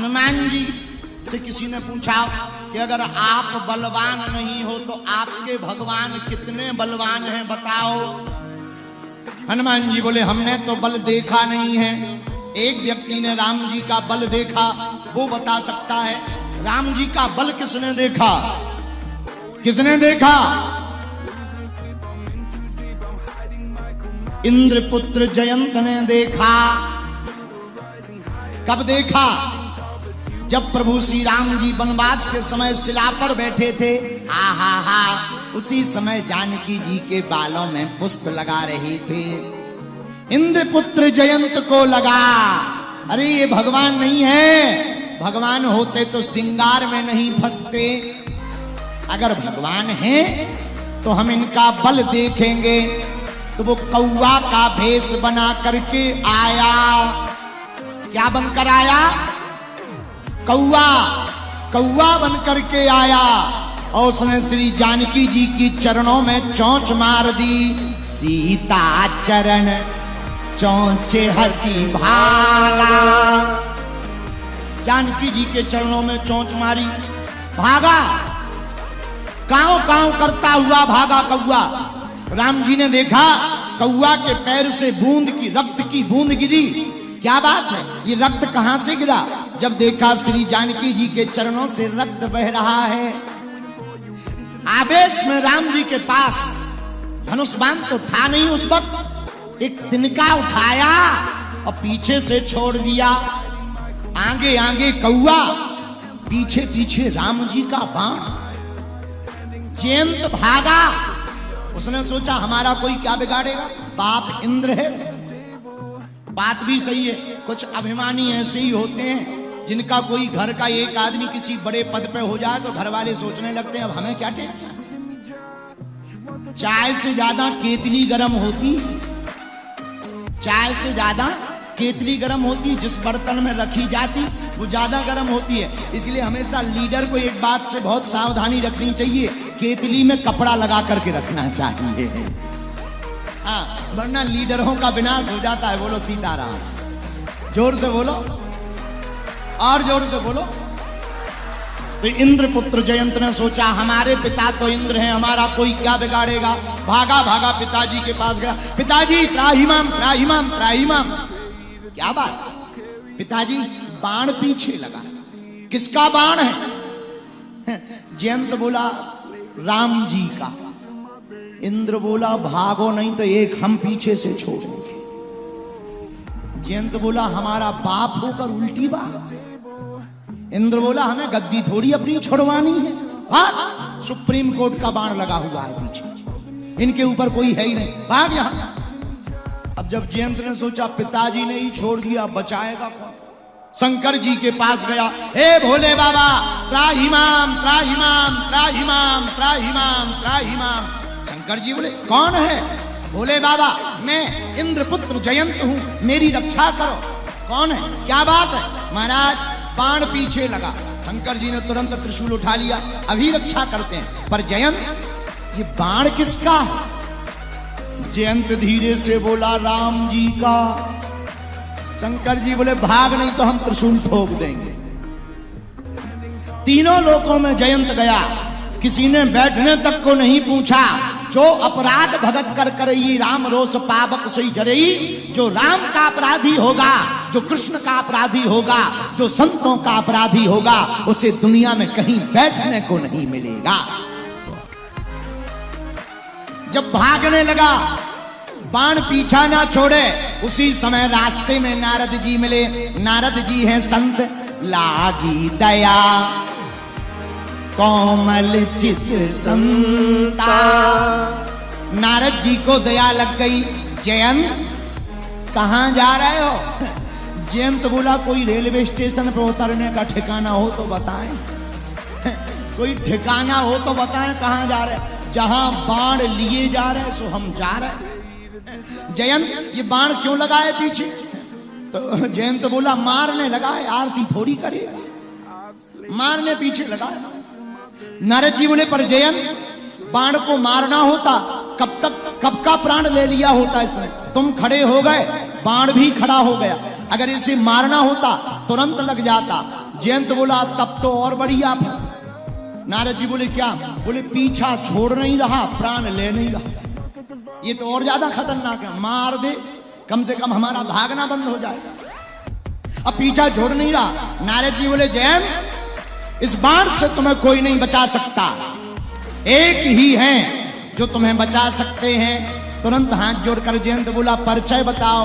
हनुमान जी से किसी ने पूछा कि अगर आप बलवान नहीं हो तो आपके भगवान कितने बलवान हैं बताओ। हनुमान जी बोले हमने तो बल देखा नहीं है। एक व्यक्ति ने राम जी का बल देखा, वो बता सकता है। राम जी का बल किसने देखा? किसने देखा? इंद्रपुत्र जयंत ने देखा। कब देखा? जब प्रभु श्री राम जी वनवास के समय शिला पर बैठे थे। आहा हा, उसी समय जानकी जी के बालों में पुष्प लगा रहे थे। इंद्रपुत्र जयंत को लगा अरे ये भगवान नहीं है, भगवान होते तो श्रृंगार में नहीं फंसते। अगर भगवान हैं तो हम इनका बल देखेंगे। तो वो कौवा का भेष बना करके आया। क्या बनकर आया? कौवा, कौवा बनकर के आया और उसने श्री जानकी जी की चरणों में चोंच मार दी। सीता चरण चोंच हति भागा। जानकी जी के चरणों में चोंच मारी, भागा। कांव कांव करता हुआ भागा कौवा। राम जी ने देखा कौवा के पैर से बूंद की, रक्त की बूंद गिरी। क्या बात है, ये रक्त कहां से गिरा? जब देखा श्री जानकी जी के चरणों से रक्त बह रहा है। आवेश में राम जी के पास धनुष बाण तो था नहीं उस वक्त। एक तिनका उठाया और पीछे से छोड़ दिया। आगे आगे कौवा, पीछे पीछे राम जी का बाण। जयंत भागा। उसने सोचा हमारा कोई क्या बिगाड़ेगा, बाप इंद्र है। बात भी सही है। कुछ अभिमानी ऐसे ही होते हैं जिनका कोई घर का एक आदमी किसी बड़े पद पे हो जाए तो घर वाले सोचने लगते हैं अब हमें क्या टेंशन। चाय से ज्यादा केतली गर्म होती, चाय से ज्यादा केतली गर्म होती। जिस बर्तन में रखी जाती वो ज्यादा गर्म होती है। इसलिए हमेशा लीडर को एक बात से बहुत सावधानी रखनी चाहिए, केतली में कपड़ा लगा करके रखना चाहिए। हाँ, वरना लीडरों का विनाश हो जाता है। बोलो सीताराम। जोर से बोलो, और जोर से बोलो। तो इंद्रपुत्र जयंत ने सोचा हमारे पिता तो इंद्र हैं, हमारा कोई क्या बिगाड़ेगा। भागा भागा पिताजी के पास गया। पिताजी त्राहिमाम त्राहिमाम त्राहिमाम। क्या बात? पिताजी बाण पीछे लगा। किसका बाण है? जयंत बोला राम जी का। इंद्र बोला भागो नहीं तो एक हम पीछे से छोड़ेंगे। जयंत बोला हमारा बाप होकर उल्टी बात। इंद्र बोला हमें गद्दी थोड़ी अपनी छुड़वानी है। हाँ, सुप्रीम कोर्ट का बाण लगा हुआ है पीछे, इनके ऊपर कोई है ही नहीं, भाग यहां। अब जब जयंत ने सोचा पिताजी ने ही छोड़ दिया, बचाएगा कौन? शंकर जी के पास गया। हे भोले बाबा त्राहिमाम त्राहिमाम त्राहिमाम त्राहिमाम त्राहिमाम। शंकर जी बोले कौन है? भोले बाबा मैं इंद्रपुत्र जयंत हूं, मेरी रक्षा करो। कौन है? क्या बात है? महाराज बाण पीछे लगा। शंकर जी ने तुरंत त्रिशूल उठा लिया, अभी रक्षा करते हैं। पर जयंत ये बाण किसका है? जयंत धीरे से बोला राम जी का। शंकर जी बोले भाग नहीं तो हम त्रिशूल ठोक देंगे। तीनों लोकों में जयंत गया, किसी ने बैठने तक को नहीं पूछा। जो अपराध भगत कर करई राम रोष पावक सोई जरई। जो राम का अपराधी होगा, जो कृष्ण का अपराधी होगा, जो संतों का अपराधी होगा, उसे दुनिया में कहीं बैठने को नहीं मिलेगा। जब भागने लगा, बाण पीछा ना छोड़े। उसी समय रास्ते में नारद जी मिले। नारद जी हैं संत, लागी दया कोमल चित संता। नारद जी को दया लग गई। जयंत कहां जा रहे हो? जयंत बोला कोई रेलवे स्टेशन पर उतरने का ठिकाना हो तो बताएं। कोई ठिकाना हो तो बताएं कहां जा रहे हैं। जहां बाण लिए जा रहे सो हम जा रहे हैं। जयंत ये बाण क्यों लगाए पीछे? तो जयंत बोला मारने लगा है, आरती थोड़ी करेगा, मारने पीछे लगा। नारद जी बोले पर जयंत बाण को मारना होता कब का प्राण ले लिया होता इसने। तुम खड़े हो गए, बाण भी खड़ा हो गया। अगर इसे मारना होता तुरंत लग जाता। जयंत बोला तब तो और बढ़िया था। नारद जी बोले क्या? बोले पीछा छोड़ नहीं रहा, प्राण ले नहीं रहा। ये तो और ज्यादा खतरनाक है, मार दे कम से कम हमारा भागना बंद हो जाए। अब पीछा छोड़ नहीं रहा। नारद जी बोले जयंत इस बाण से तुम्हें कोई नहीं बचा सकता, एक ही है जो तुम्हें बचा सकते हैं। तुरंत हाथ जोड़कर जयंत बोला परिचय बताओ,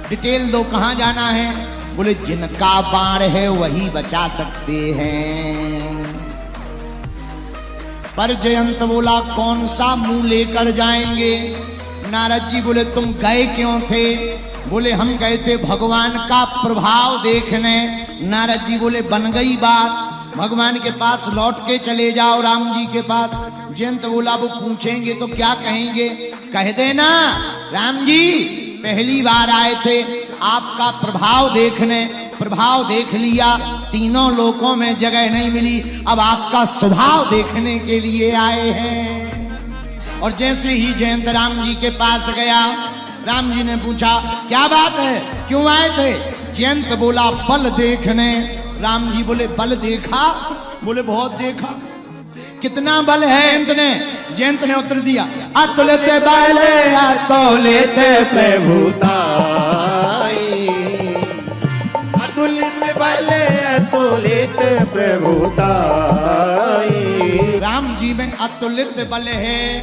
डिटेल दो, कहां जाना है? बोले जिनका बाण है वही बचा सकते हैं। पर जयंत बोला कौन सा मुंह लेकर जाएंगे? नारद जी बोले तुम गए क्यों थे? बोले हम गए थे भगवान का प्रभाव देखने। नारद जी बोले बन गई बात, भगवान के पास लौट के चले जाओ, राम जी के पास। जयंत बोला वो पूछेंगे तो क्या कहेंगे? कह देना राम जी पहली बार आए थे आपका प्रभाव देखने, प्रभाव देख लिया, तीनों लोकों में जगह नहीं मिली, अब आपका स्वभाव देखने के लिए आए हैं। और जैसे ही जयंत राम जी के पास गया, राम जी ने पूछा क्या बात है, क्यों आए थे? जयंत बोला बल देखने। राम जी बोले बल देखा? बोले बहुत देखा। कितना बल है जयंत ने? जयंत ने उत्तर दिया अतुलित बल अतुलित प्रभुताई, अतुलित बल अतुलित प्रभुताई। राम जी में अतुलित बल है।